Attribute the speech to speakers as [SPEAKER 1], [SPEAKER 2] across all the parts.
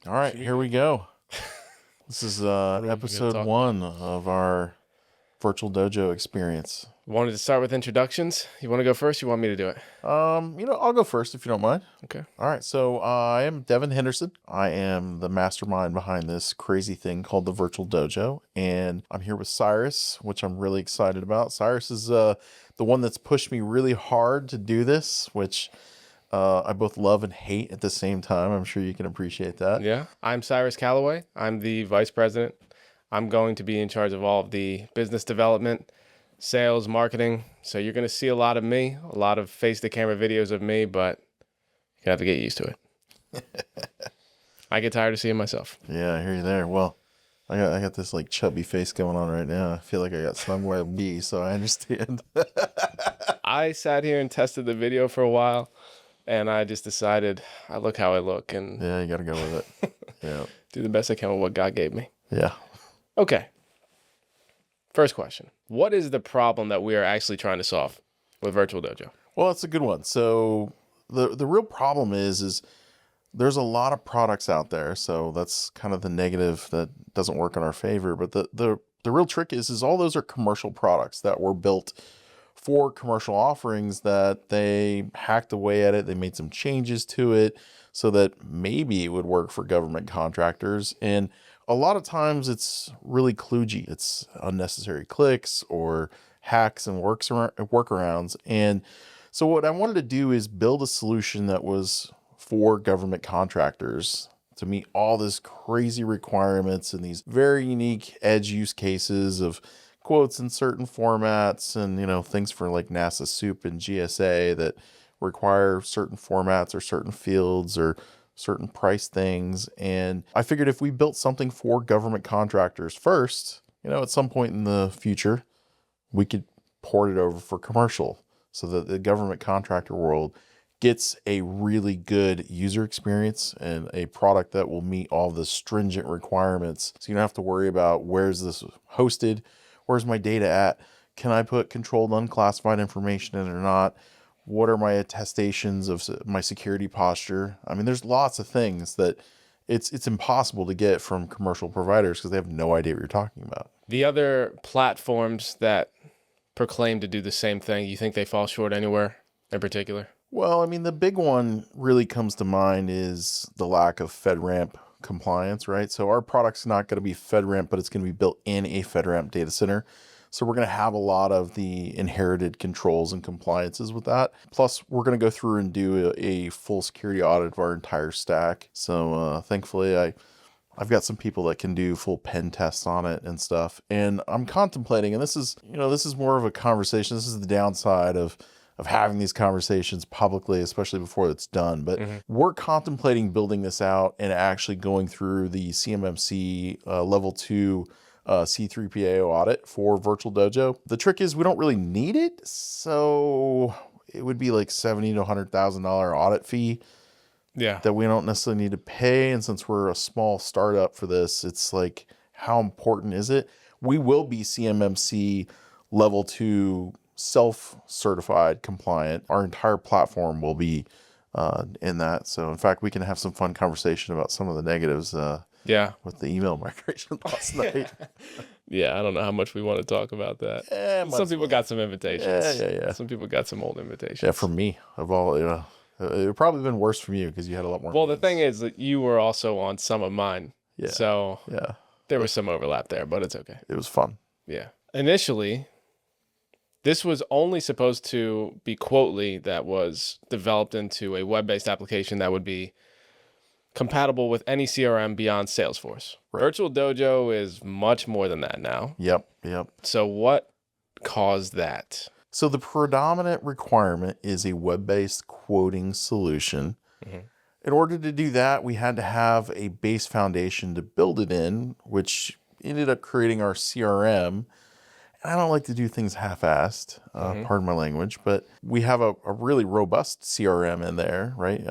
[SPEAKER 1] All right, here we go. This is episode 1 of our Virtual Dojo experience.
[SPEAKER 2] Wanted to start with introductions. You want to go first? You want me to do it?
[SPEAKER 1] I'll go first if you don't mind.
[SPEAKER 2] Okay.
[SPEAKER 1] All right, so I am Devin Henderson. I am the mastermind behind this crazy thing called the Virtual Dojo, and I'm here with Cyrus, which I'm really excited about. Cyrus is the one that's pushed me really hard to do this, which I both love and hate at the same time. I'm sure you can appreciate that.
[SPEAKER 2] Yeah. I'm Cyrus Calloway. I'm the vice president. I'm going to be in charge of all of the business development, sales, marketing. So you're going to see a lot of me, a lot of face-to-camera videos of me, but you're going to have to get used to it. I get tired of seeing myself.
[SPEAKER 1] Yeah, I hear you there. Well, I got this like chubby face going on right now. I feel like I got stung by a bee, so I understand.
[SPEAKER 2] I sat here and tested the video for a while, and I just decided I look how I look and
[SPEAKER 1] Yeah, you got to go with it. Yeah.
[SPEAKER 2] do the best I can with what God gave me.
[SPEAKER 1] Yeah.
[SPEAKER 2] Okay. First question. What is the problem that we are actually trying to solve with Virtual Dojo?
[SPEAKER 1] Well, that's a good one. So the real problem is there's a lot of products out there. So that's kind of the negative that doesn't work in our favor. But the real trick is all those are commercial products that were built for commercial offerings that they hacked away at it. They made some changes to it so that maybe it would work for government contractors. And a lot of times it's really kludgy. It's unnecessary clicks or hacks and workarounds. And so what I wanted to do is build a solution that was for government contractors to meet all this crazy requirements and these very unique edge use cases of quotes in certain formats and, things for like NASA SOUP and GSA that require certain formats or certain fields or certain price things. And I figured if we built something for government contractors first, at some point in the future, we could port it over for commercial so that the government contractor world gets a really good user experience and a product that will meet all the stringent requirements. So you don't have to worry about where's this hosted, where's my data at, can I put controlled unclassified information in it or not, what are my attestations of my security posture. I mean, there's lots of things that it's impossible to get from commercial providers because they have no idea what you're talking about.
[SPEAKER 2] The other platforms that proclaim to do the same thing, you think they fall short anywhere in particular?
[SPEAKER 1] Well, I mean, the big one really comes to mind is the lack of FedRAMP compliance, right? So our product's not going to be FedRAMP, but it's going to be built in a FedRAMP data center. So we're going to have a lot of the inherited controls and compliances with that. Plus, we're going to go through and do a full security audit of our entire stack. So thankfully, I've got some people that can do full pen tests on it and stuff. And I'm contemplating, and this is more of a conversation. This is the downside of having these conversations publicly, especially before it's done. But we're contemplating building this out and actually going through the CMMC level 2 C3PAO audit for Virtual Dojo. The trick is we don't really need it. So it would be like $70,000 to $100,000 audit fee.
[SPEAKER 2] Yeah.
[SPEAKER 1] That we don't necessarily need to pay. And since we're a small startup for this, it's like, how important is it? We will be CMMC level 2 self-certified compliant. Our entire platform will be in that. So in fact, we can have some fun conversation about some of the negatives with the email migration last night.
[SPEAKER 2] Yeah, I don't know how much we want to talk about that. Some people got some invitations.
[SPEAKER 1] Yeah.
[SPEAKER 2] Some people got some old invitations.
[SPEAKER 1] Yeah, for me, of all, it would probably been worse from you because you had a lot more.
[SPEAKER 2] Well, the thing is that you were also on some of mine.
[SPEAKER 1] Yeah.
[SPEAKER 2] So
[SPEAKER 1] yeah,
[SPEAKER 2] there was some overlap there, but it's okay.
[SPEAKER 1] It was fun.
[SPEAKER 2] Yeah. Initially, this was only supposed to be Quotely that was developed into a web-based application that would be compatible with any CRM beyond Salesforce. Right. Virtual Dojo is much more than that now.
[SPEAKER 1] Yep.
[SPEAKER 2] So what caused that?
[SPEAKER 1] So the predominant requirement is a web-based quoting solution. Mm-hmm. In order to do that, we had to have a base foundation to build it in, which ended up creating our CRM. I don't like to do things half-assed, pardon my language, but we have a really robust CRM in there, right?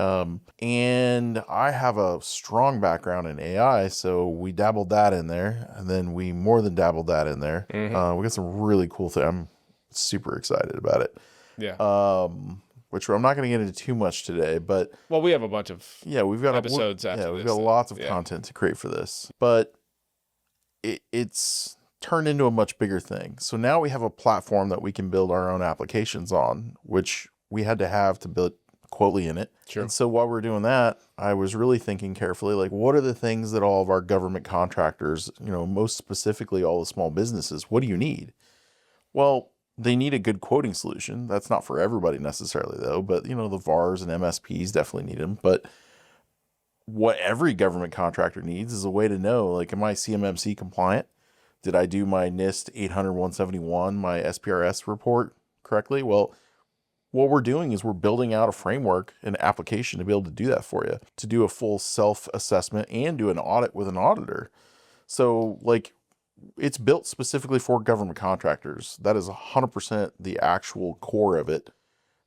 [SPEAKER 1] And I have a strong background in AI, so we dabbled that in there, and then we more than dabbled that in there. Mm-hmm. We got some really cool things. I'm super excited about it.
[SPEAKER 2] Yeah.
[SPEAKER 1] which I'm not going to get into too much today, but
[SPEAKER 2] Well, we have a bunch of
[SPEAKER 1] we've got
[SPEAKER 2] episodes after
[SPEAKER 1] we've
[SPEAKER 2] this,
[SPEAKER 1] got lots of content to create for this, but it's turned into a much bigger thing. So now we have a platform that we can build our own applications on, which we had to have to build Quotely in it.
[SPEAKER 2] Sure.
[SPEAKER 1] And so while we're doing that, I was really thinking carefully, like, what are the things that all of our government contractors, most specifically all the small businesses, what do you need? Well, they need a good quoting solution. That's not for everybody necessarily, though, but the VARs and MSPs definitely need them. But what every government contractor needs is a way to know, like, am I CMMC compliant? Did I do my NIST 800-171, my SPRS report correctly? Well, what we're doing is we're building out a framework, an application to be able to do that for you, to do a full self-assessment and do an audit with an auditor. So, like, it's built specifically for government contractors. That is 100% the actual core of it.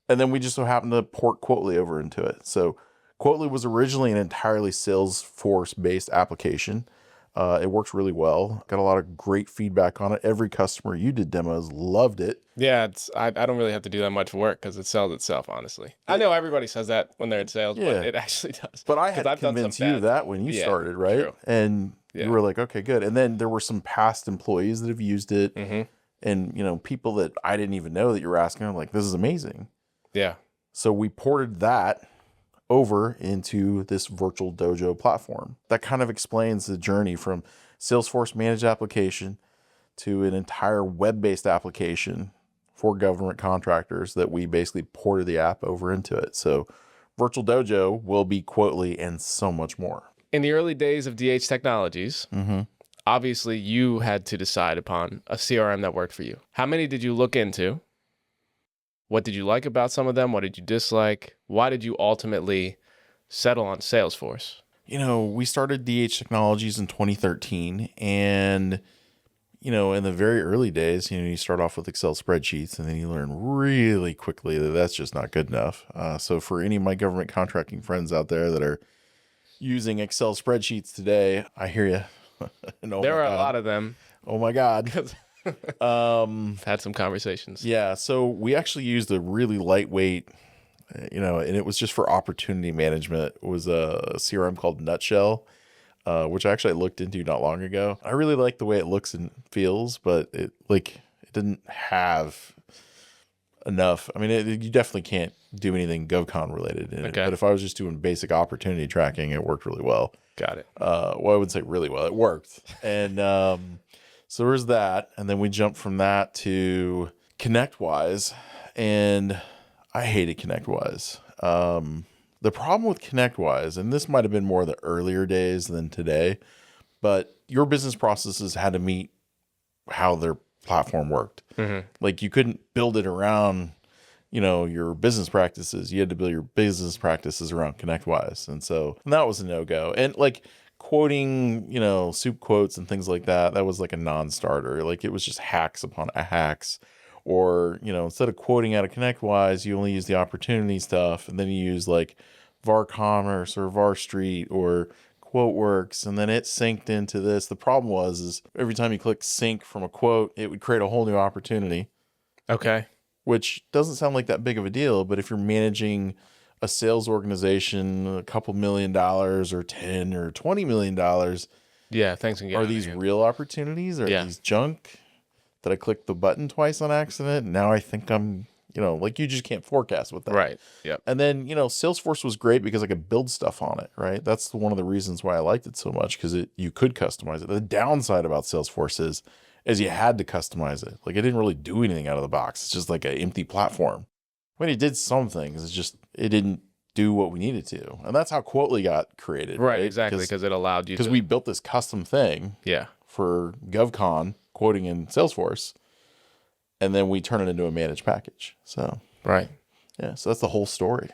[SPEAKER 1] And then we just so happen to port Quotely over into it. So Quotely was originally an entirely Salesforce-based application. It works really well. Got a lot of great feedback on it. Every customer you did demos loved it.
[SPEAKER 2] Yeah, I don't really have to do that much work because it sells itself, honestly. I know everybody says that when they're in sales, but it actually does.
[SPEAKER 1] But I had to convince you that when you started, right?
[SPEAKER 2] True.
[SPEAKER 1] And you were like, okay, good. And then there were some past employees that have used it.
[SPEAKER 2] Mm-hmm.
[SPEAKER 1] And, people that I didn't even know that you were asking, I'm like, this is amazing.
[SPEAKER 2] Yeah.
[SPEAKER 1] So we ported that over into this Virtual Dojo platform. That kind of explains the journey from Salesforce managed application to an entire web-based application for government contractors that we basically ported the app over into it. So Virtual Dojo will be Quotely and so much more.
[SPEAKER 2] In the early days of DH Technologies, obviously you had to decide upon a CRM that worked for you. How many did you look into? What did you like about some of them? What did you dislike? Why did you ultimately settle on Salesforce?
[SPEAKER 1] We started DH Technologies in 2013, and in the very early days, you start off with Excel spreadsheets, and then you learn really quickly that that's just not good enough. So for any of my government contracting friends out there that are using Excel spreadsheets today, I hear you.
[SPEAKER 2] There are a lot of them.
[SPEAKER 1] Oh my God.
[SPEAKER 2] I've had some conversations.
[SPEAKER 1] Yeah. So we actually used a really lightweight, and it was just for opportunity management. It was a CRM called Nutshell, which I actually looked into not long ago. I really like the way it looks and feels, but it didn't have enough. I mean, you definitely can't do anything GovCon related in it. But if I was just doing basic opportunity tracking, it worked really well.
[SPEAKER 2] Got it.
[SPEAKER 1] Well, I wouldn't say really well. It worked. And so there's that. And then we jumped from that to ConnectWise. And I hated ConnectWise. The problem with ConnectWise, and this might have been more the earlier days than today, but your business processes had to meet how their platform worked.
[SPEAKER 2] Mm-hmm.
[SPEAKER 1] Like you couldn't build it around, your business practices. You had to build your business practices around ConnectWise. And so that was a no-go. And like quoting, soup quotes and things like that, that was like a non-starter. Like it was just hacks upon hacks. Or, instead of quoting out of ConnectWise, you only use the opportunity stuff. And then you use like VAR Commerce or VAR Street or QuoteWorks. And then it synced into this. The problem is every time you click sync from a quote, it would create a whole new opportunity.
[SPEAKER 2] Okay.
[SPEAKER 1] Which doesn't sound like that big of a deal. But if you're managing a sales organization, a couple $1 million or 10 or $20 million.
[SPEAKER 2] Yeah, things can get
[SPEAKER 1] Are these real opportunities? Are these junk? Did I click the button twice on accident? Now I think I'm, you just can't forecast with that.
[SPEAKER 2] Right. Yep.
[SPEAKER 1] And then, Salesforce was great because I could build stuff on it, right? That's one of the reasons why I liked it so much, because you could customize it. The downside about Salesforce is you had to customize it. Like it didn't really do anything out of the box. It's just like an empty platform. When it did some things, it didn't do what we needed to. And that's how Quotely got created.
[SPEAKER 2] Right, exactly, because it allowed you to.
[SPEAKER 1] Because we built this custom thing for GovCon, quoting in Salesforce, and then we turn it into a managed package. So
[SPEAKER 2] right.
[SPEAKER 1] Yeah, so that's the whole story.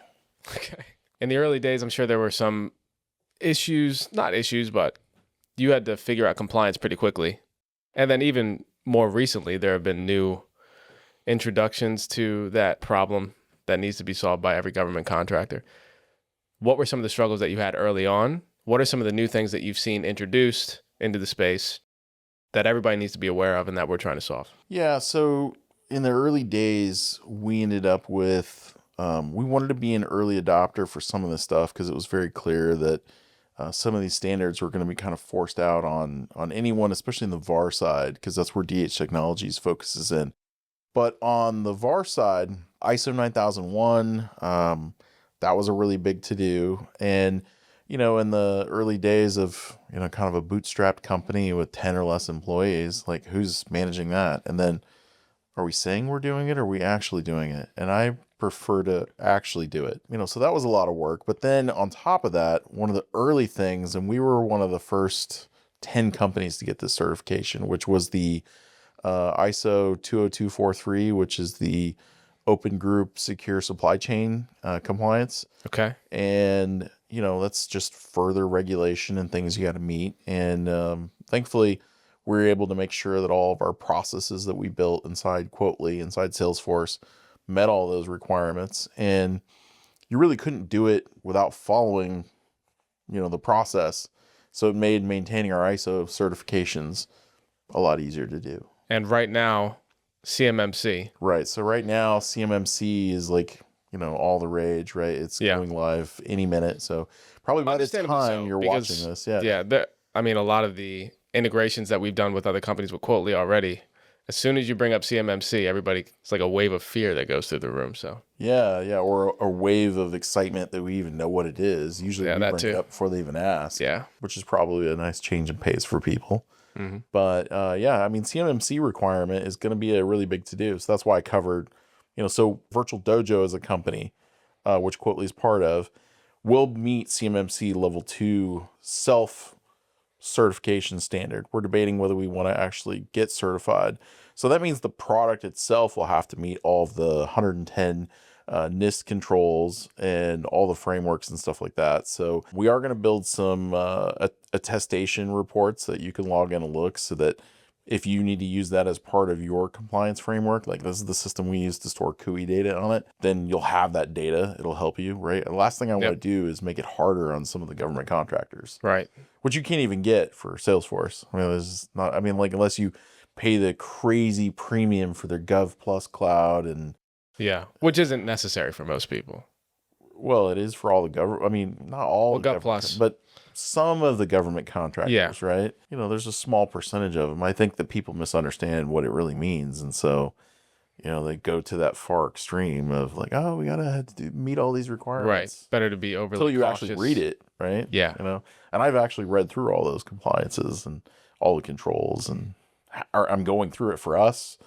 [SPEAKER 2] Okay. In the early days, I'm sure there were some not issues, but you had to figure out compliance pretty quickly. And then even more recently, there have been new introductions to that problem that needs to be solved by every government contractor. What were some of the struggles that you had early on? What are some of the new things that you've seen introduced into the space that everybody needs to be aware of and that we're trying to solve?
[SPEAKER 1] Yeah, so in the early days, we ended up with we wanted to be an early adopter for some of this stuff because it was very clear that some of these standards were going to be kind of forced out on anyone, especially in the VAR side, because that's where DH Technologies focuses in. But on the VAR side, ISO 9001, that was a really big to-do. And, in the early days of, kind of a bootstrapped company with 10 or less employees, like who's managing that? And then are we saying we're doing it or are we actually doing it? And I prefer to actually do it. So that was a lot of work. But then on top of that, one of the early things, and we were one of the first 10 companies to get this certification, which was the ISO 20243, which is the Open Group Secure Supply Chain compliance.
[SPEAKER 2] Okay.
[SPEAKER 1] And, that's just further regulation and things you got to meet. And thankfully, we were able to make sure that all of our processes that we built inside Quotely, inside Salesforce, met all those requirements. And you really couldn't do it without following, the process. So it made maintaining our ISO certifications a lot easier to do.
[SPEAKER 2] And right now, CMMC.
[SPEAKER 1] Right. So right now, CMMC is like, all the rage, right? It's going live any minute. So probably by the time you're watching this. Yeah.
[SPEAKER 2] Yeah. A lot of the integrations that we've done with other companies with Quotely already, as soon as you bring up CMMC, it's like a wave of fear that goes through the room. So
[SPEAKER 1] yeah, or a wave of excitement that we even know what it is. Usually we bring it up before they even ask.
[SPEAKER 2] Yeah, which
[SPEAKER 1] is probably a nice change in pace for people.
[SPEAKER 2] Mm-hmm.
[SPEAKER 1] But CMMC requirement is going to be a really big to do. So that's why I covered, so Virtual Dojo as a company, which Quotely is part of, will meet CMMC level 2 self certification standard. We're debating whether we want to actually get certified. So that means the product itself will have to meet all of the 110 NIST controls and all the frameworks and stuff like that. So we are going to build some attestation reports that you can log in and look, so that if you need to use that as part of your compliance framework, like this is the system we use to store CUI data on it, then you'll have that data. It'll help you, right? The last thing I want to do is make it harder on some of the government contractors.
[SPEAKER 2] Right.
[SPEAKER 1] Which you can't even get for Salesforce. Unless you pay the crazy premium for their Gov Plus cloud and...
[SPEAKER 2] Yeah, which isn't necessary for most people.
[SPEAKER 1] Well, it is for all the government. Not all
[SPEAKER 2] Gov Plus,
[SPEAKER 1] but some of the government contractors, right? There's a small percentage of them. I think that people misunderstand what it really means, and so, they go to that far extreme of like, oh, we gotta have to meet all these requirements.
[SPEAKER 2] Right. Better to be overly
[SPEAKER 1] until you
[SPEAKER 2] cautious.
[SPEAKER 1] actually read it, right?
[SPEAKER 2] Yeah.
[SPEAKER 1] And I've actually read through all those compliances and all the controls, and I'm going through it for us.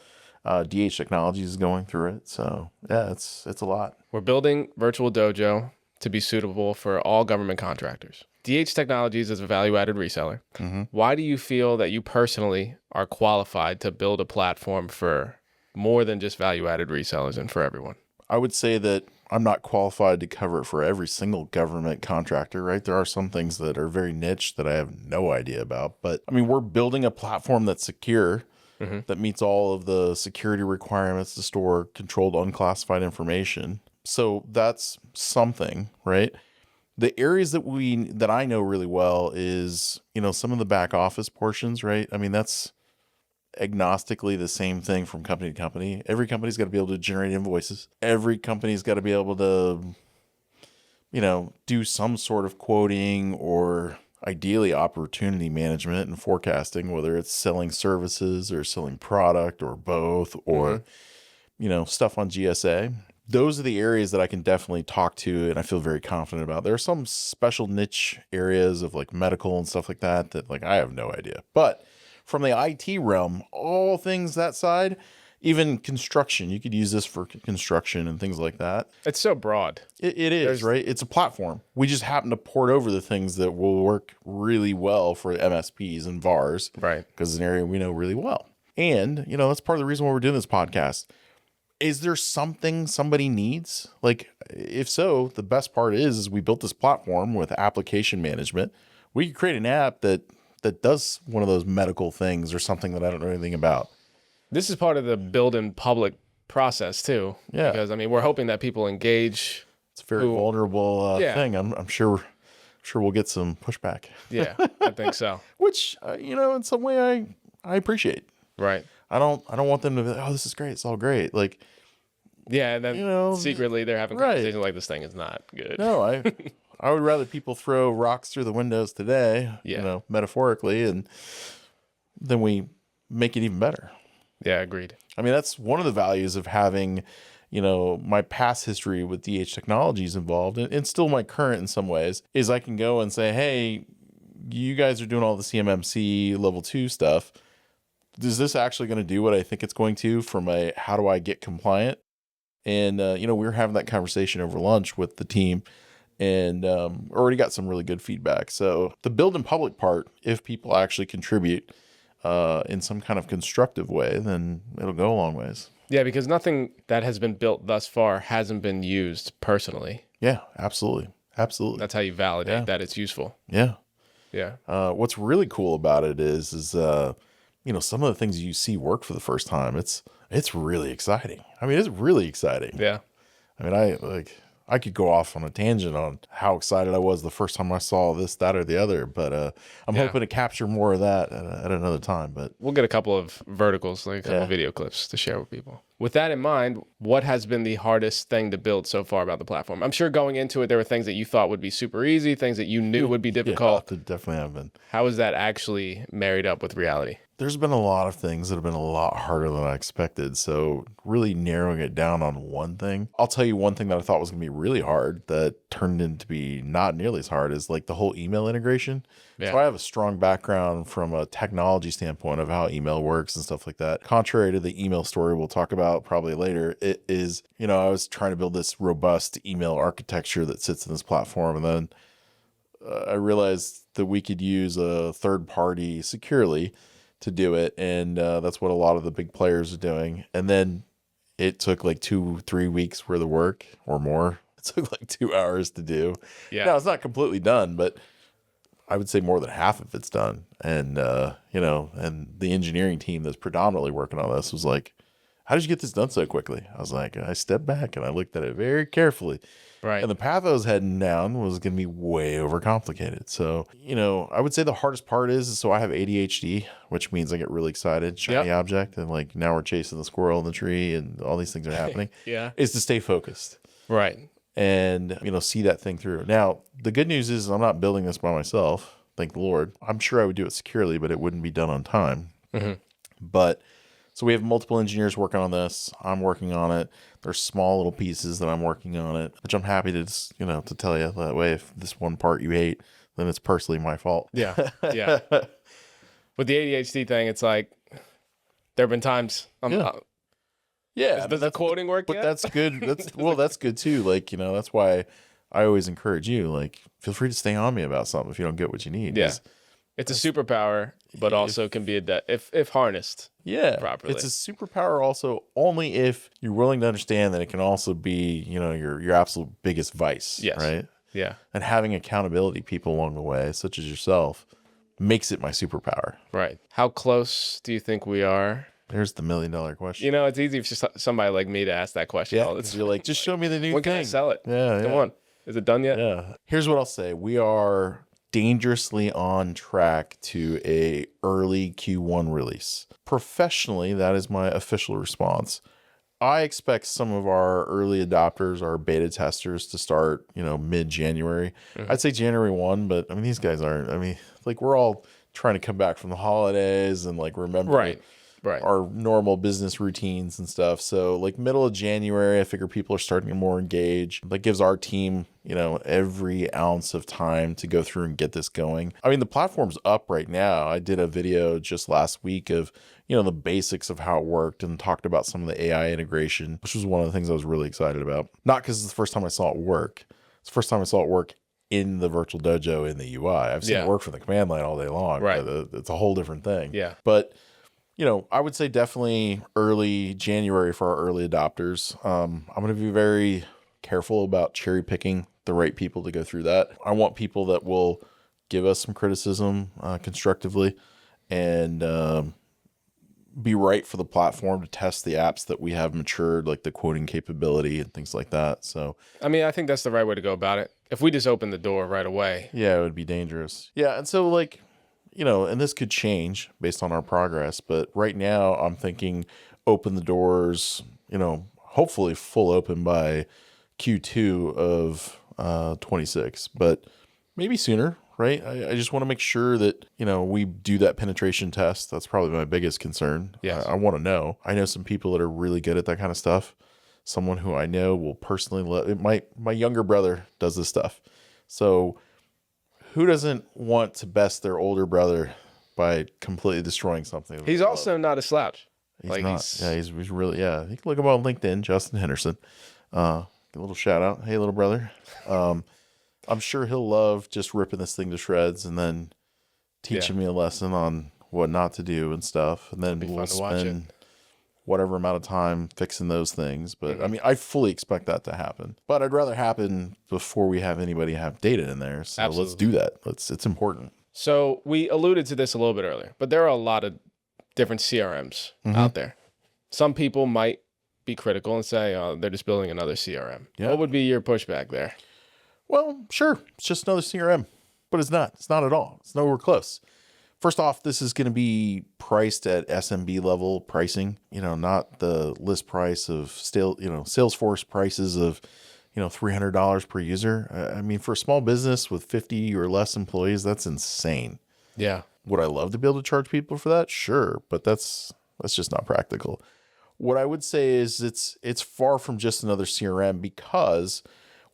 [SPEAKER 1] DH Technologies is going through it. So yeah, it's a lot.
[SPEAKER 2] We're building Virtual Dojo to be suitable for all government contractors. DH Technologies is a value-added reseller.
[SPEAKER 1] Mm-hmm.
[SPEAKER 2] Why do you feel that you personally are qualified to build a platform for more than just value-added resellers and for everyone?
[SPEAKER 1] I would say that I'm not qualified to cover it for every single government contractor, right? There are some things that are very niche that I have no idea about. But we're building a platform that's secure, that meets all of the security requirements to store controlled unclassified information. So that's something, right? The areas that I know really well is, some of the back office portions, right? That's agnostically the same thing from company to company. Every company's got to be able to generate invoices. Every company's got to be able to, do some sort of quoting or ideally opportunity management and forecasting, whether it's selling services or selling product or both, or, stuff on GSA. Those are the areas that I can definitely talk to and I feel very confident about. There are some special niche areas of like medical and stuff like that like I have no idea. But from the IT realm, all things that side, even construction, you could use this for construction and things like that.
[SPEAKER 2] It's so broad.
[SPEAKER 1] It is, right? It's a platform. We just happen to port over the things that will work really well for MSPs and VARs.
[SPEAKER 2] Right.
[SPEAKER 1] Because it's an area we know really well. And, that's part of the reason why we're doing this podcast. Is there something somebody needs? Like, if so, the best part is we built this platform with application management. We could create an app that does one of those medical things or something that I don't know anything about.
[SPEAKER 2] This is part of the build in public process too.
[SPEAKER 1] Yeah.
[SPEAKER 2] Because we're hoping that people engage.
[SPEAKER 1] It's a very vulnerable thing. I'm sure we'll get some pushback.
[SPEAKER 2] Yeah, I think so.
[SPEAKER 1] Which, in some way I appreciate.
[SPEAKER 2] Right.
[SPEAKER 1] I don't want them to be like, oh, this is great. It's all great. Like,
[SPEAKER 2] Yeah, and then
[SPEAKER 1] you know,
[SPEAKER 2] secretly they're having
[SPEAKER 1] right.
[SPEAKER 2] conversations like this thing is not good.
[SPEAKER 1] No, I would rather people throw rocks through the windows today,
[SPEAKER 2] Yeah.
[SPEAKER 1] you know, metaphorically, and then we make it even better.
[SPEAKER 2] Yeah, agreed.
[SPEAKER 1] I mean, that's one of the values of having, you know, my past history with DH Technologies involved, and still my current in some ways, is I can go and say, hey, you guys are doing all the CMMC level 2 stuff. Is this actually going to do what I think it's going to from a how do I get compliant? And, you know, we were having that conversation over lunch with the team, and already got some really good feedback. So the build in public part, if people actually contribute in some kind of constructive way, then it'll go a long ways.
[SPEAKER 2] Yeah, because nothing that has been built thus far hasn't been used personally.
[SPEAKER 1] Yeah, absolutely. Absolutely.
[SPEAKER 2] That's how you validate that it's useful.
[SPEAKER 1] Yeah.
[SPEAKER 2] Yeah.
[SPEAKER 1] What's really cool about it is you know, some of the things you see work for the first time, it's really exciting. I mean, it's really exciting.
[SPEAKER 2] Yeah.
[SPEAKER 1] I mean, I could go off on a tangent on how excited I was the first time I saw this, that, or the other, but I'm hoping to capture more of that at another time. But
[SPEAKER 2] we'll get a couple of verticals, like a couple of video clips to share with people. With that in mind, what has been the hardest thing to build so far about the platform? I'm sure going into it, there were things that you thought would be super easy, things that you knew would be difficult.
[SPEAKER 1] Yeah, there definitely have been.
[SPEAKER 2] How is that actually married up with reality?
[SPEAKER 1] There's been a lot of things that have been a lot harder than I expected. So really narrowing it down on one thing. I'll tell you one thing that I thought was going to be really hard that turned into be not nearly as hard is like the whole email integration. Yeah. So I have a strong background from a technology standpoint of how email works and stuff like that. Contrary to the email story we'll talk about probably later, it is, you know, I was trying to build this robust email architecture that sits in this platform. And then I realized that we could use a third party securely to do it, and that's what a lot of the big players are doing. And then it took like 2-3 weeks worth of work or more. It took like 2 hours to do. Yeah. Now it's not completely done, but I would say more than half of it's done. And you know, and the engineering team that's predominantly working on this was like, how did you get this done so quickly? I was like, I stepped back and I looked at it very carefully. Right. And the path I was heading down was going to be way overcomplicated. So, you know, I would say the hardest part is, so I have ADHD, which means I get really excited, shiny object, and like now we're chasing the squirrel in the tree and all these things are happening. Is to stay focused. Right. And, you know, see that thing through. Now, the good news is I'm not building this by myself. Thank the Lord. I'm sure I would do it securely, but it wouldn't be done on time. Mm-hmm. But so we have multiple engineers working on this. I'm working on it. There's small little pieces that I'm working on it, which I'm happy to just, you know, to tell you that way. If this one part you hate, then it's personally my fault. Yeah. Yeah.
[SPEAKER 2] With the ADHD thing, it's like, there have been times does the quoting work
[SPEAKER 1] but
[SPEAKER 2] yet?
[SPEAKER 1] That's good. That's good too. Like, you know, that's why I always encourage you, like, feel free to stay on me about something if you don't get what you need.
[SPEAKER 2] Yeah. It's a superpower, but also can be if harnessed properly.
[SPEAKER 1] It's a superpower also only if you're willing to understand that it can also be, you know, your absolute biggest vice. Yes. Right? Yeah. And having accountability people along the way, such as yourself, makes it my superpower.
[SPEAKER 2] Right. How close do you think we are?
[SPEAKER 1] There's the $1 million question.
[SPEAKER 2] You know, it's easy for somebody like me to ask that question.
[SPEAKER 1] Yeah, you're like, just show me the new thing.
[SPEAKER 2] When can I sell it?
[SPEAKER 1] Yeah.
[SPEAKER 2] Come on. Is it done yet?
[SPEAKER 1] Yeah. Here's what I'll say. We are dangerously on track to a early Q1 release. Professionally, that is my official response. I expect some of our early adopters, our beta testers, to start, you know, mid-January. Mm-hmm. I'd say January 1, but I mean, these guys aren't. I mean, like, we're all trying to come back from the holidays and like remember our normal business routines and stuff. So like middle of January, I figure people are starting to more engage. That gives our team, you know, every ounce of time to go through and get this going. I mean, the platform's up right now. I did a video just last week of, you know, the basics of how it worked and talked about some of the AI integration, which was one of the things I was really excited about. Not because it's the first time I saw it work. It's the first time I saw it work in the Virtual Dojo in the UI. I've seen it work from the command line all day long. Right. It's a whole different thing. Yeah. But, you know, I would say definitely early January for our early adopters. I'm going to be very careful about cherry picking the right people to go through that. I want people that will give us some criticism constructively and be right for the platform to test the apps that we have matured, like the quoting capability and things like that. So, I
[SPEAKER 2] mean, I think that's the right way to go about it. If we just open the door right away.
[SPEAKER 1] Yeah, it would be dangerous. Yeah. And so like, you know, and this could change based on our progress, but right now I'm thinking open the doors, you know, hopefully full open by Q2 of 26, but maybe sooner, right? I just want to make sure that, we do that penetration test. That's probably my biggest concern.
[SPEAKER 2] Yes.
[SPEAKER 1] I want to know. I know some people that are really good at that kind of stuff. Someone who I know will personally my younger brother does this stuff. So who doesn't want to best their older brother by completely destroying something?
[SPEAKER 2] He's also not a slouch.
[SPEAKER 1] He's not. He's really, You can look him on LinkedIn, Justin Henderson. A little shout out. Hey, little brother. I'm sure he'll love just ripping this thing to shreds and then teaching me a lesson on what not to do and stuff. And then we'll spend whatever amount of time fixing those things. But I mean, I fully expect that to happen. But I'd rather happen before we have anybody have data in there. So let's do that. It's important.
[SPEAKER 2] So we alluded to this a little bit earlier, but there are a lot of different CRMs out there. Some people might be critical and say, oh, they're just building another CRM. Yeah. What would be your pushback there?
[SPEAKER 1] Well, sure. It's just another CRM, but it's not. It's not at all. It's nowhere close. First off, this is going to be priced at SMB level pricing, not the list price of Salesforce prices of, $300 per user. I mean, for a small business with 50 or less employees, that's insane.
[SPEAKER 2] Yeah.
[SPEAKER 1] Would I love to be able to charge people for that? Sure. But that's just not practical. What I would say is it's far from just another CRM, because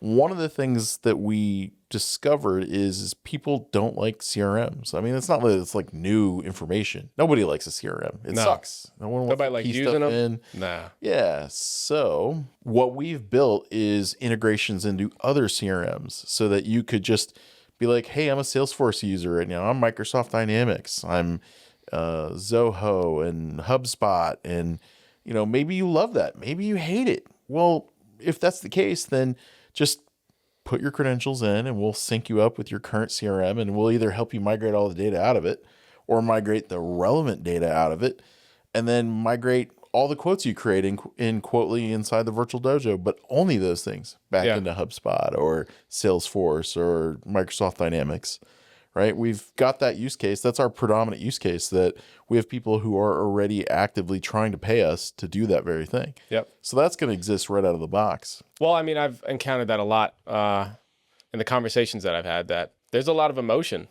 [SPEAKER 1] one of the things that we discovered is people don't like CRMs. I mean, it's not that it's like new information. Nobody likes a CRM. It sucks.
[SPEAKER 2] Nobody likes using them. Nah.
[SPEAKER 1] Yeah. So what we've built is integrations into other CRMs so that you could just be like, hey, I'm a Salesforce user right now. I'm Microsoft Dynamics. I'm Zoho and HubSpot. And, maybe you love that. Maybe you hate it. Well, if that's the case, then just put your credentials in and we'll sync you up with your current CRM, and we'll either help you migrate all the data out of it or migrate the relevant data out of it, and then migrate all the quotes you create in Quotely inside the Virtual Dojo, but only those things back into HubSpot or Salesforce or Microsoft Dynamics, right? We've got that use case. That's our predominant use case, that we have people who are already actively trying to pay us to do that very thing.
[SPEAKER 2] Yep.
[SPEAKER 1] So that's going to exist right out of the box.
[SPEAKER 2] Well, I mean, I've encountered that a lot in the conversations that I've had, that there's a lot of emotion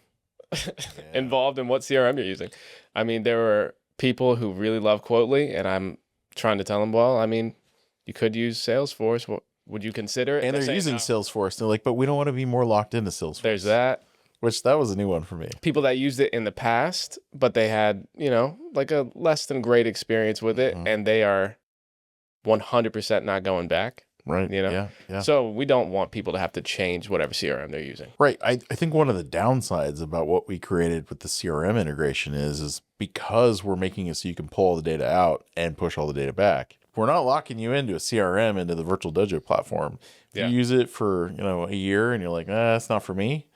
[SPEAKER 2] involved in what CRM you're using. I mean, there were people who really love Quotely, and I'm trying to tell them, well, I mean, you could use Salesforce. What would you consider it?
[SPEAKER 1] And they're using Salesforce. They're like, but we don't want to be more locked into Salesforce.
[SPEAKER 2] There's that.
[SPEAKER 1] Which that was a new one for me. People
[SPEAKER 2] that used it in the past, but they had, like a less than great experience with it, and they are 100% not going back.
[SPEAKER 1] Right. Yeah.
[SPEAKER 2] So we don't want people to have to change whatever CRM they're using.
[SPEAKER 1] Right. I think one of the downsides about what we created with the CRM integration is because we're making it so you can pull all the data out and push all the data back. We're not locking you into a CRM, into the Virtual Dojo platform. If you use it for, a year and you're like, that's not for me,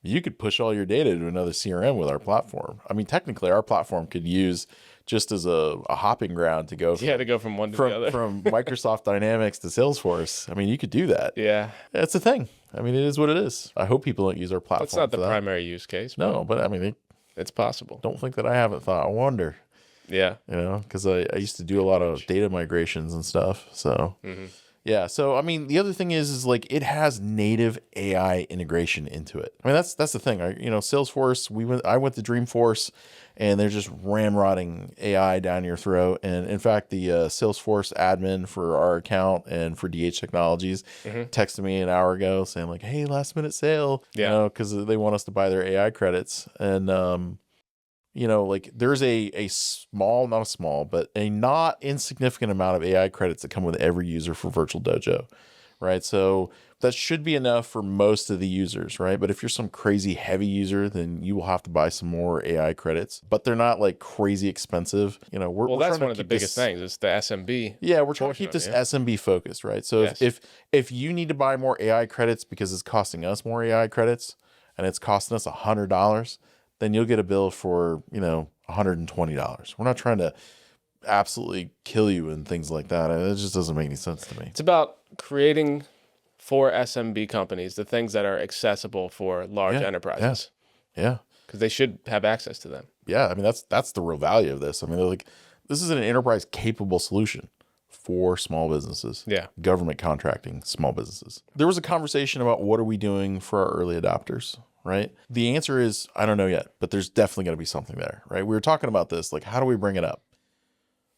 [SPEAKER 1] you could push all your data to another CRM with our platform. I mean, technically, our platform could use just as a hopping ground to go
[SPEAKER 2] from one to the other.
[SPEAKER 1] From Microsoft Dynamics to Salesforce. I mean, you could do that.
[SPEAKER 2] Yeah.
[SPEAKER 1] It's a thing. I mean, it is what it is. I hope people don't use our platform.
[SPEAKER 2] It's not the primary use case.
[SPEAKER 1] No, but I mean,
[SPEAKER 2] it's possible.
[SPEAKER 1] Don't think that I haven't thought. I wonder.
[SPEAKER 2] Yeah.
[SPEAKER 1] Because I used to do a lot of data migrations and stuff. So, yeah. So, I mean, the other thing is like it has native AI integration into it. I mean, that's the thing. Salesforce, I went to Dreamforce, and they're just ramrodding AI down your throat. And in fact, the Salesforce admin for our account and for DH Technologies texted me an hour ago saying like, hey, last minute sale, because they want us to buy their AI credits. And, like there's a small, not a small, but a not insignificant amount of AI credits that come with every user for Virtual Dojo, right? So that should be enough for most of the users, right? But if you're some crazy heavy user, then you will have to buy some more AI credits, but they're not like crazy expensive. We're
[SPEAKER 2] that's one of the biggest things. It's the SMB.
[SPEAKER 1] Yeah, we're trying to keep this SMB focused, right? So if you need to buy more AI credits because it's costing us more AI credits and it's costing us $100, then you'll get a bill for, $120. We're not trying to absolutely kill you and things like that. It just doesn't make any sense to me.
[SPEAKER 2] It's about creating for SMB companies the things that are accessible for large enterprises.
[SPEAKER 1] Yeah.
[SPEAKER 2] Because they should have access to them.
[SPEAKER 1] Yeah. I mean, that's the real value of this. I mean, they're like, this is an enterprise capable solution for small businesses.
[SPEAKER 2] Yeah.
[SPEAKER 1] Government contracting, small businesses. There was a conversation about what are we doing for our early adopters, right? The answer is, I don't know yet, but there's definitely going to be something there, right? We were talking about this, like, how do we bring it up?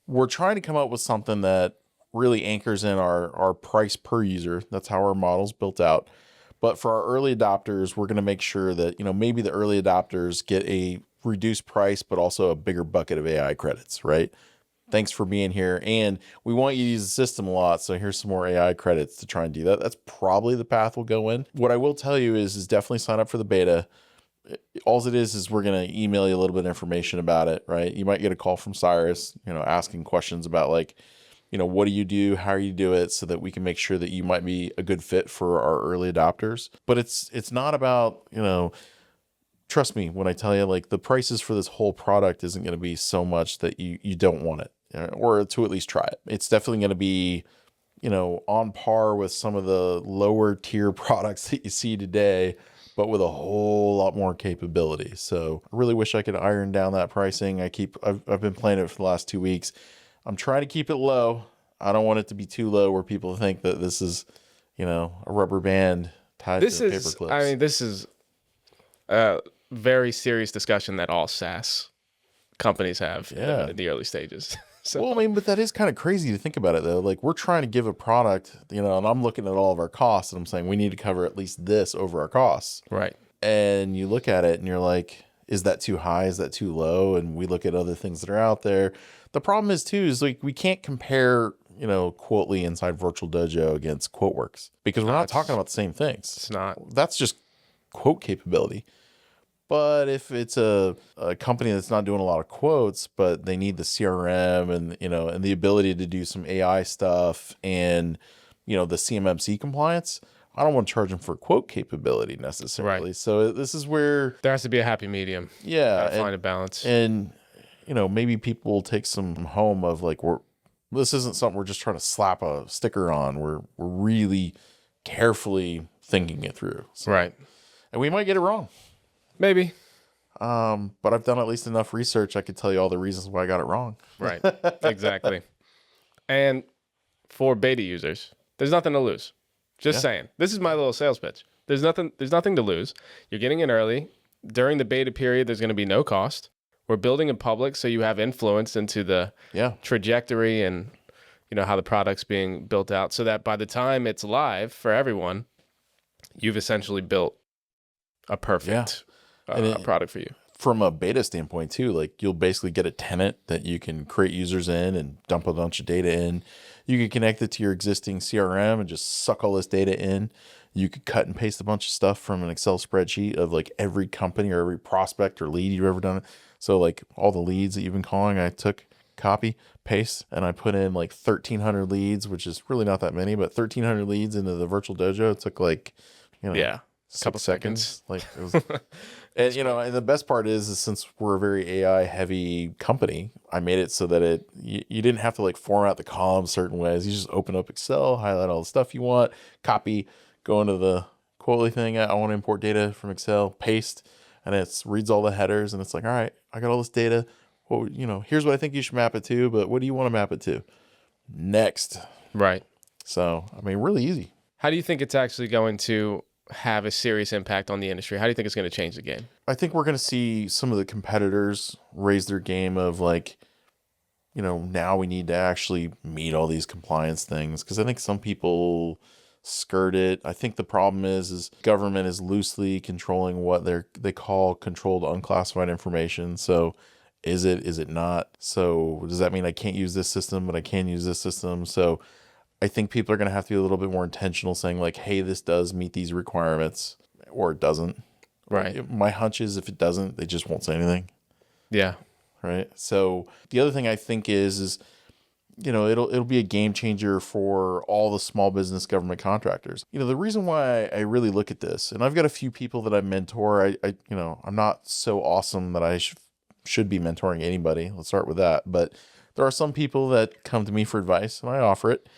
[SPEAKER 1] We're trying to come up with something that really anchors in our price per user. That's how our model's built out. But for our early adopters, we're going to make sure that, maybe the early adopters get a reduced price, but also a bigger bucket of AI credits, right? Thanks for being here. And we want you to use the system a lot. So here's some more AI credits to try and do that. That's probably the path we'll go in. What I will tell you is definitely sign up for the beta. All it is we're going to email you a little bit of information about it, right? You might get a call from Cyrus, asking questions about like, what do you do? How do you do it? So that we can make sure that you might be a good fit for our early adopters. But it's not about, trust me when I tell you, like, the prices for this whole product isn't going to be so much that you don't want it, or to at least try it. It's definitely going to be, on par with some of the lower tier products that you see today, but with a whole lot more capability. So I really wish I could iron down that pricing. I've been playing it for the last 2 weeks. I'm trying to keep it low. I don't want it to be too low where people think that this is, a rubber band tied to paper clips.
[SPEAKER 2] I mean, this is a very serious discussion that all SaaS companies have in the early stages. So.
[SPEAKER 1] Well, I mean, but that is kind of crazy to think about it, though. Like, we're trying to give a product, and I'm looking at all of our costs, and I'm saying we need to cover at least this over our costs.
[SPEAKER 2] Right. And
[SPEAKER 1] you look at it, and you're like, is that too high? Is that too low? And we look at other things that are out there. The problem is, too, is like we can't compare, Quotely inside Virtual Dojo against QuoteWorks because we're not talking about the same things.
[SPEAKER 2] It's not.
[SPEAKER 1] That's just quote capability. But if it's a company that's not doing a lot of quotes, but they need the CRM and, and the ability to do some AI stuff and, the CMMC compliance, I don't want to charge them for quote capability necessarily. Right. So this is where
[SPEAKER 2] there has to be a happy medium.
[SPEAKER 1] Yeah.
[SPEAKER 2] Find a balance.
[SPEAKER 1] And, maybe people will take some home of like, this isn't something we're just trying to slap a sticker on. We're really carefully thinking it through. So,
[SPEAKER 2] right.
[SPEAKER 1] And we might get it wrong.
[SPEAKER 2] Maybe.
[SPEAKER 1] But I've done at least enough research. I could tell you all the reasons why I got it wrong.
[SPEAKER 2] Right. Exactly. And for beta users, there's nothing to lose. Just saying. This is my little sales pitch. There's nothing to lose. You're getting in early. During the beta period, there's going to be no cost. We're building in public, so you have influence into the trajectory and how the product's being built out, so that by the time it's live for everyone, you've essentially built a perfect product for you.
[SPEAKER 1] From a beta standpoint too, like you'll basically get a tenant that you can create users in and dump a bunch of data in. You can connect it to your existing CRM and just suck all this data in. You could cut and paste a bunch of stuff from an Excel spreadsheet of like every company or every prospect or lead you've ever done. So like all the leads that you've been calling, I took copy, paste, and I put in like 1,300 leads, which is really not that many, but 1,300 leads into the Virtual Dojo. It took like,
[SPEAKER 2] a couple seconds.
[SPEAKER 1] Like it was, and and the best part is since we're a very AI heavy company, I made it so that you didn't have to like format the columns certain ways. You just open up Excel, highlight all the stuff you want, copy, go into the Quotely thing. I want to import data from Excel, paste, and it reads all the headers, and it's like, all right, I got all this data. Well, here's what I think you should map it to, but what do you want to map it to? Next.
[SPEAKER 2] Right.
[SPEAKER 1] So, I mean, really easy.
[SPEAKER 2] How do you think it's actually going to have a serious impact on the industry? How do you think it's going to change the game?
[SPEAKER 1] I think we're going to see some of the competitors raise their game of like, now we need to actually meet all these compliance things. Because I think some people skirt it. I think the problem is government is loosely controlling what they call controlled unclassified information. So is it not? So does that mean I can't use this system, but I can use this system? So I think people are going to have to be a little bit more intentional saying like, hey, this does meet these requirements or it doesn't.
[SPEAKER 2] Right.
[SPEAKER 1] My hunch is if it doesn't, they just won't say anything.
[SPEAKER 2] Yeah.
[SPEAKER 1] Right. So the other thing I think is it'll be a game changer for all the small business government contractors. The reason why I really look at this, and I've got a few people that I mentor. I'm not so awesome that I should be mentoring anybody. Let's start with that. But there are some people that come to me for advice and I offer it.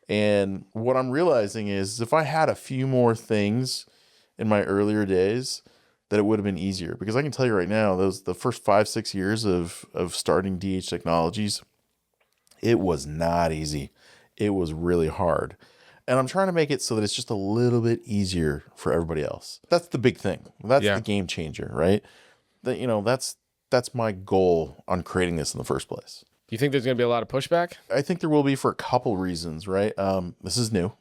[SPEAKER 1] And what I'm realizing is if I had a few more things in my earlier days, that it would have been easier. Because I can tell you right now, the first 5-6 years of starting DH Technologies, It was not easy. It was really hard. And I'm trying to make it so that it's just a little bit easier for everybody else. That's the big thing. That's the game changer, right? That's my goal on creating this in the first place.
[SPEAKER 2] Do you think there's going to be a lot of pushback?
[SPEAKER 1] I think there will be for a couple reasons, right? This is new.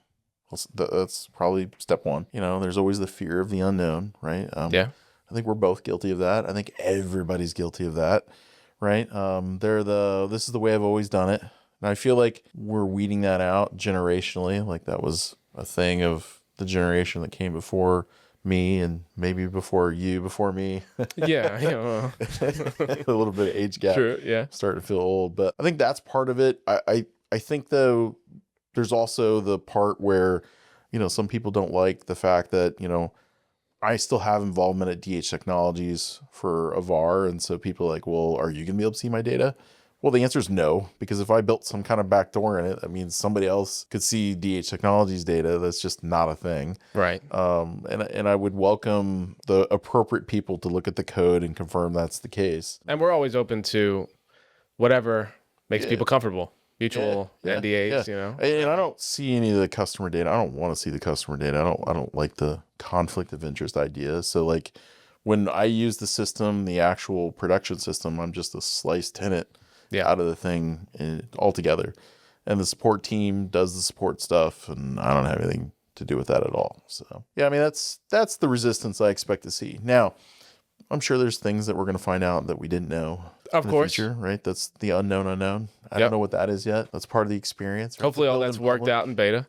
[SPEAKER 1] That's probably step one. There's always the fear of the unknown, right? I think we're both guilty of that. I think everybody's guilty of that, right? This is the way I've always done it. And I feel like we're weeding that out generationally. Like that was a thing of the generation that came before me and maybe before you, before me.
[SPEAKER 2] Yeah.
[SPEAKER 1] A little bit of age gap.
[SPEAKER 2] True, yeah.
[SPEAKER 1] Starting to feel old. But I think that's part of it. I think, though, there's also the part where, some people don't like the fact that, I still have involvement at DH Technologies for a VAR. And so people are like, well, are you going to be able to see my data? Well, the answer is no, because if I built some kind of backdoor in it, that means somebody else could see DH Technologies data. That's just not a thing.
[SPEAKER 2] Right.
[SPEAKER 1] And I would welcome the appropriate people to look at the code and confirm that's the case.
[SPEAKER 2] And we're always open to whatever makes people comfortable. Mutual NDAs,
[SPEAKER 1] And I don't see any of the customer data. I don't want to see the customer data. I don't like the conflict of interest idea. So like when I use the system, the actual production system, I'm just a sliced tenant out of the thing altogether. And the support team does the support stuff, and I don't have anything to do with that at all. So yeah, I mean, that's the resistance I expect to see. Now, I'm sure there's things that we're going to find out that we didn't know.
[SPEAKER 2] Of course.
[SPEAKER 1] Future, right? That's the unknown. I don't know what that is yet. That's part of the experience. Right?
[SPEAKER 2] Hopefully all that's worked out in beta.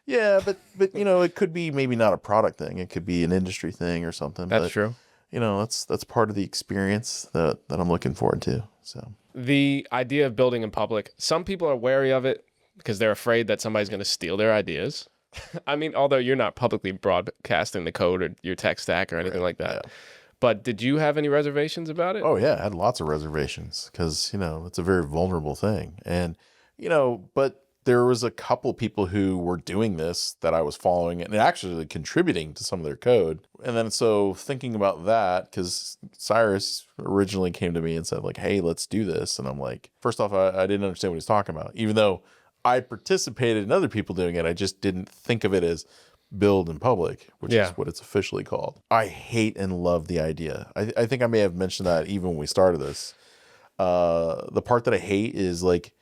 [SPEAKER 1] Yeah, but it could be maybe not a product thing. It could be an industry thing or something.
[SPEAKER 2] That's true.
[SPEAKER 1] That's part of the experience that I'm looking forward to. So
[SPEAKER 2] the idea of building in public, some people are wary of it because they're afraid that somebody's going to steal their ideas. I mean, although you're not publicly broadcasting the code or your tech stack or anything like that. Yeah. But did you have any reservations about it?
[SPEAKER 1] Oh, yeah. I had lots of reservations because, it's a very vulnerable thing. And, but there was a couple people who were doing this that I was following and actually contributing to some of their code. And then so thinking about that, because Cyrus originally came to me and said like, hey, let's do this. And I'm like, first off, I didn't understand what he's talking about. Even though I participated in other people doing it, I just didn't think of it as build in public, which is what it's officially called. I hate and love the idea. I think I may have mentioned that even when we started this. The part that I hate is like,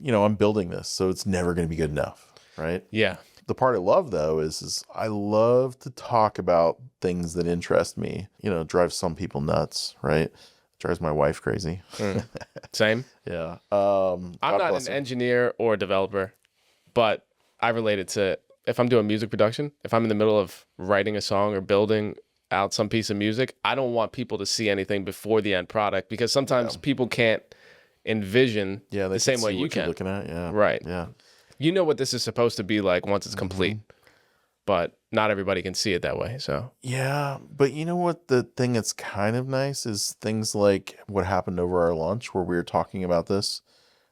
[SPEAKER 1] I'm building this, so it's never going to be good enough, right?
[SPEAKER 2] Yeah.
[SPEAKER 1] The part I love, though, is I love to talk about things that interest me. Drives some people nuts, right? Drives my wife crazy.
[SPEAKER 2] Same.
[SPEAKER 1] Yeah.
[SPEAKER 2] I'm not an engineer or a developer, but I relate it to if I'm doing music production, if I'm in the middle of writing a song or building out some piece of music, I don't want people to see anything before the end product because sometimes people can't envision the same way you can.
[SPEAKER 1] Looking at,
[SPEAKER 2] right.
[SPEAKER 1] Yeah.
[SPEAKER 2] You know what this is supposed to be like once it's complete, but not everybody can see it that way. So
[SPEAKER 1] yeah, but you know what? The thing that's kind of nice is things like what happened over our lunch where we were talking about this,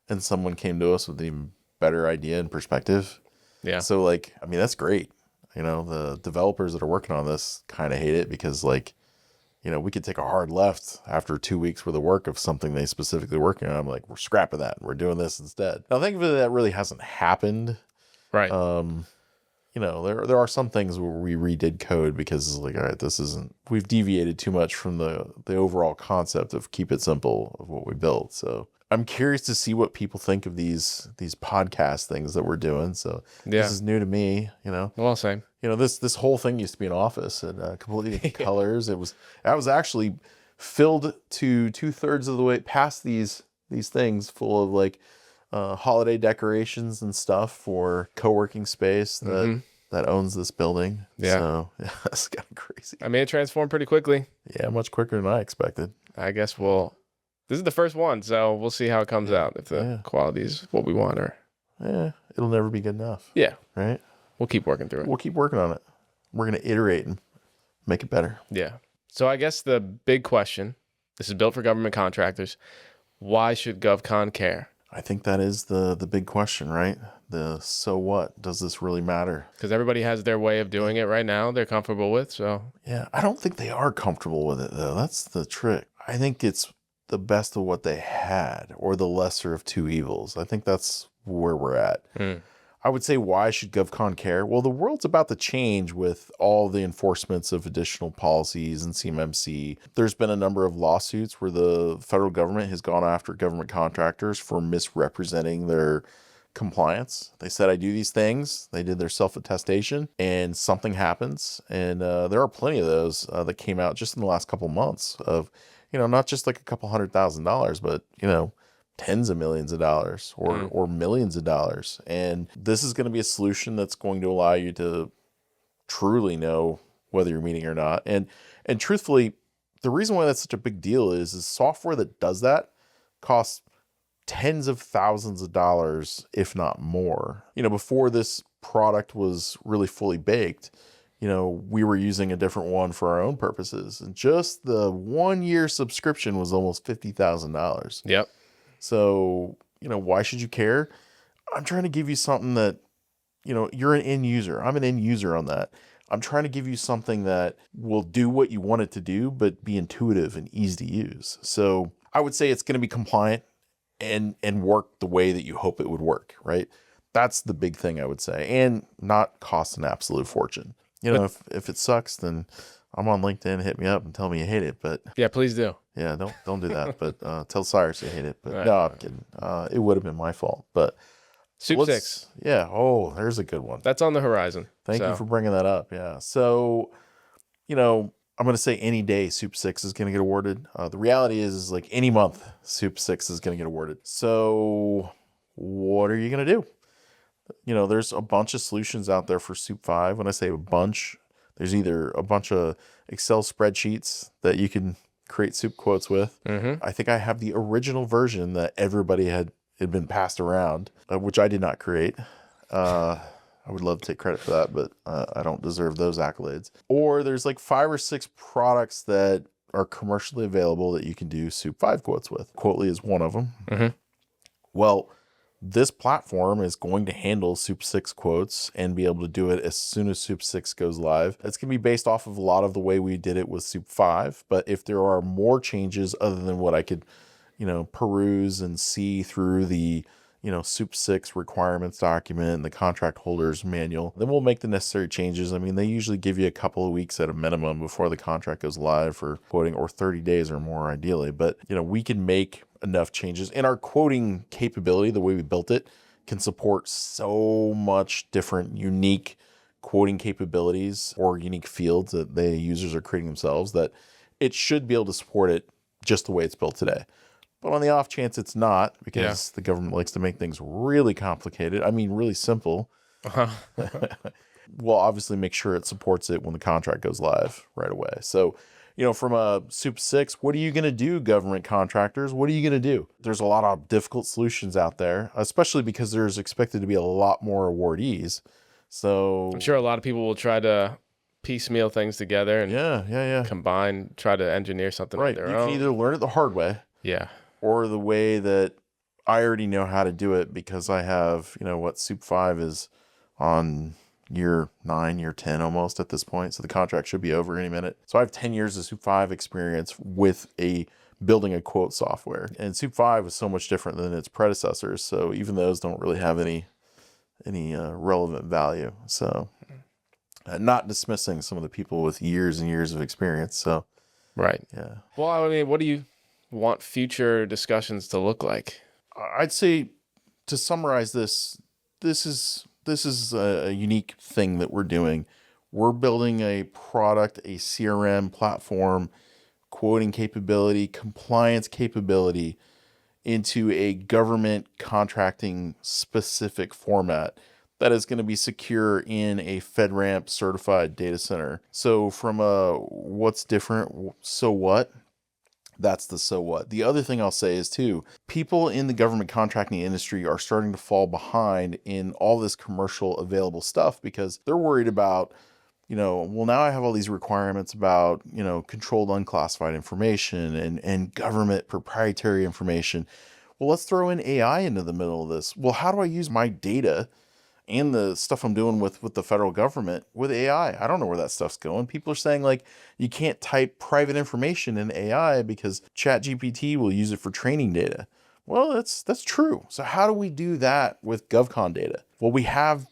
[SPEAKER 1] and someone came to us with an better idea and perspective. Yeah. So like, I mean, that's great. The developers that are working on this kind of hate it because like, we could take a hard left after 2 weeks worth of work of something they specifically working on. I'm like, we're scrapping that and we're doing this instead. Now, thankfully that really hasn't happened.
[SPEAKER 2] Right.
[SPEAKER 1] There are some things where we redid code because it's like, all right, we've deviated too much from the overall concept of keep it simple of what we built. So I'm curious to see what people think of these podcast things that we're doing. So this is new to me,
[SPEAKER 2] Well, same.
[SPEAKER 1] This whole thing used to be an office in completely different colors. I was actually filled to 2/3 of the way past these things full of like holiday decorations and stuff for co-working space that owns this building. Yeah. So yeah, that's kind of crazy.
[SPEAKER 2] I mean, it transformed pretty quickly.
[SPEAKER 1] Yeah, much quicker than I expected.
[SPEAKER 2] I guess this is the first one, so we'll see how it comes out. If the quality is what we want or...
[SPEAKER 1] Yeah, it'll never be good enough.
[SPEAKER 2] Yeah.
[SPEAKER 1] Right?
[SPEAKER 2] We'll keep working through it.
[SPEAKER 1] We'll keep working on it. We're going to iterate and make it better.
[SPEAKER 2] Yeah. So I guess the big question, this is built for government contractors. Why should GovCon care?
[SPEAKER 1] I think that is the big question, right? So what? Does this really matter?
[SPEAKER 2] Because everybody has their way of doing it right now they're comfortable with, so...
[SPEAKER 1] Yeah, I don't think they are comfortable with it, though. That's the trick. I think it's the best of what they had, or the lesser of two evils. I think that's where we're at. I would say, why should GovCon care? Well, the world's about to change with all the enforcements of additional policies and CMMC. There's been a number of lawsuits where the federal government has gone after government contractors for misrepresenting their compliance. They said, I do these things. They did their self-attestation and something happens. And there are plenty of those that came out just in the last couple months of, not just like a couple $100,000, but, tens of millions of dollars or millions of dollars. And this is going to be a solution that's going to allow you to truly know whether you're meeting or not. And truthfully, the reason why that's such a big deal is software that does that costs tens of thousands of dollars, if not more. Before this product was really fully baked, we were using a different one for our own purposes. And just the 1-year subscription was almost $50,000.
[SPEAKER 2] Yep.
[SPEAKER 1] So, why should you care? I'm trying to give you something that, you're an end user. I'm an end user on that. I'm trying to give you something that will do what you want it to do, but be intuitive and easy to use. So I would say it's going to be compliant and work the way that you hope it would work, right? That's the big thing I would say, and not cost an absolute fortune. If it sucks, then I'm on LinkedIn. Hit me up and tell me you hate it. But
[SPEAKER 2] yeah, please do.
[SPEAKER 1] Yeah, don't do that. But tell Cyrus you hate it. But
[SPEAKER 2] right.
[SPEAKER 1] No, I'm kidding. It would have been my fault. But
[SPEAKER 2] Soup 6.
[SPEAKER 1] Yeah. Oh, there's a good one.
[SPEAKER 2] That's on the horizon.
[SPEAKER 1] Thank you for bringing that up. Yeah. So, I'm going to say any day Soup 6 is going to get awarded. The reality is like any month Soup 6 is going to get awarded. So what are you going to do? There's a bunch of solutions out there for Soup 5. When I say a bunch, there's either a bunch of Excel spreadsheets that you can create soup quotes with. I think I have the original version that everybody had been passed around, which I did not create. I would love to take credit for that, but I don't deserve those accolades. Or there's like 5 or 6 products that are commercially available that you can do Soup 5 quotes with. Quotely is one of them. Well, this platform is going to handle Soup 6 quotes and be able to do it as soon as Soup 6 goes live. It's going to be based off of a lot of the way we did it with Soup 5. But if there are more changes other than what I could, peruse and see through the, Soup 6 requirements document and the contract holders manual, then we'll make the necessary changes. I mean, they usually give you a couple of weeks at a minimum before the contract goes live for quoting, or 30 days or more ideally. But, we can make enough changes, and our quoting capability, the way we built it, can support so much different unique quoting capabilities or unique fields that the users are creating themselves, that it should be able to support it just the way it's built today. But on the off chance it's not, because the government likes to make things really complicated, really simple, we'll obviously make sure it supports it when the contract goes live right away. So from a Soup 6, what are you going to do, government contractors? What are you going to do? There's a lot of difficult solutions out there, especially because there's expected to be a lot more awardees. So
[SPEAKER 2] I'm sure a lot of people will try to piecemeal things together and
[SPEAKER 1] combine,
[SPEAKER 2] try to engineer something on their own.
[SPEAKER 1] You can either learn it the hard way, or the way that I already know how to do it, because I have, Soup 5 is on year 9, year 10 almost at this point. So the contract should be over any minute. So I have 10 years of Soup 5 experience with building a quote software. And Soup 5 is so much different than its predecessors. So even those don't really have any relevant value. So not dismissing some of the people with years and years of experience. So,
[SPEAKER 2] right.
[SPEAKER 1] Yeah.
[SPEAKER 2] Well, what do you want future discussions to look like?
[SPEAKER 1] I'd say, to summarize this is a unique thing that we're doing. We're building a product, a CRM platform, quoting capability, compliance capability into a government contracting specific format that is going to be secure in a FedRAMP certified data center. So from a what's different, so what? That's the so what. The other thing I'll say is too, people in the government contracting industry are starting to fall behind in all this commercial available stuff, because they're worried about, well, now I have all these requirements about, controlled unclassified information and government proprietary information. Well, let's throw in AI into the middle of this. Well, how do I use my data and the stuff I'm doing with the federal government with AI. I don't know where that stuff's going. People are saying like you can't type private information in AI because ChatGPT will use it for training data. Well, that's true. So how do we do that with GovCon data? Well, we have,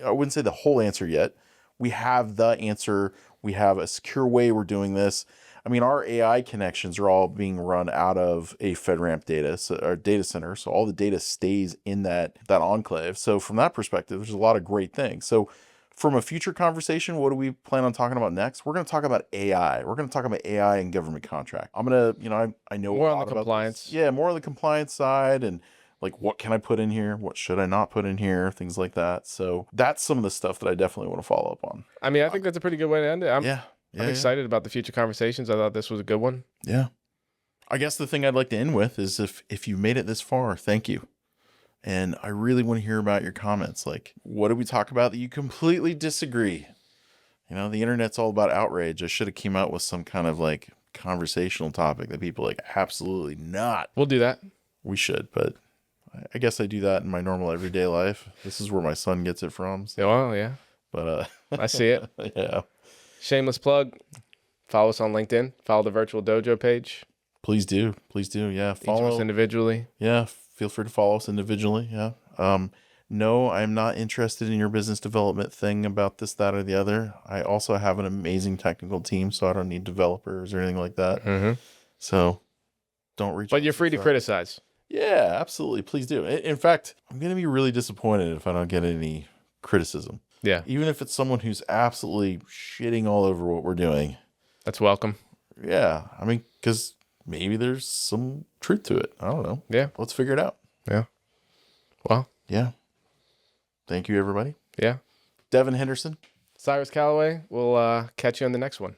[SPEAKER 1] I wouldn't say the whole answer yet. We have the answer. We have a secure way we're doing this. I mean, our AI connections are all being run out of a FedRAMP data center. So all the data stays in that enclave. So from that perspective, there's a lot of great things. So from a future conversation, what do we plan on talking about next? We're going to talk about AI. We're going to talk about AI and government contract. I'm going to, I know
[SPEAKER 2] More
[SPEAKER 1] a
[SPEAKER 2] on
[SPEAKER 1] lot
[SPEAKER 2] the
[SPEAKER 1] about
[SPEAKER 2] compliance.
[SPEAKER 1] this. Yeah, more on the compliance side and like what can I put in here? What should I not put in here? Things like that. So that's some of the stuff that I definitely want to follow up on.
[SPEAKER 2] I mean, I think that's a pretty good way to end it. I'm
[SPEAKER 1] Yeah.
[SPEAKER 2] excited about the future conversations. I thought this was a good one.
[SPEAKER 1] Yeah. I guess the thing I'd like to end with is if you made it this far, thank you. And I really want to hear about your comments. Like, what did we talk about that you completely disagree? The internet's all about outrage. I should have came out with some kind of like conversational topic that people like, absolutely not.
[SPEAKER 2] We'll do that.
[SPEAKER 1] We should, but I guess I do that in my normal everyday life. This is where my son gets it from. So.
[SPEAKER 2] Yeah, well, yeah.
[SPEAKER 1] But
[SPEAKER 2] I see it.
[SPEAKER 1] Yeah.
[SPEAKER 2] Shameless plug. Follow us on LinkedIn. Follow the Virtual Dojo page.
[SPEAKER 1] Please do. Yeah.
[SPEAKER 2] Follow us individually.
[SPEAKER 1] Yeah. Feel free to follow us individually. Yeah. No, I'm not interested in your business development thing about this, that, or the other. I also have an amazing technical team, so I don't need developers or anything like that.
[SPEAKER 2] Mm-hmm.
[SPEAKER 1] So don't reach.
[SPEAKER 2] But you're free to criticize.
[SPEAKER 1] Yeah, absolutely. Please do. In fact, I'm going to be really disappointed if I don't get any criticism.
[SPEAKER 2] Yeah.
[SPEAKER 1] Even if it's someone who's absolutely shitting all over what we're doing.
[SPEAKER 2] That's welcome.
[SPEAKER 1] Yeah. I mean, because maybe there's some truth to it. I don't know.
[SPEAKER 2] Yeah.
[SPEAKER 1] Let's figure it out.
[SPEAKER 2] Yeah. Well.
[SPEAKER 1] Yeah. Thank you, everybody.
[SPEAKER 2] Yeah.
[SPEAKER 1] Devin Henderson.
[SPEAKER 2] Cyrus Calloway. We'll catch you on the next one.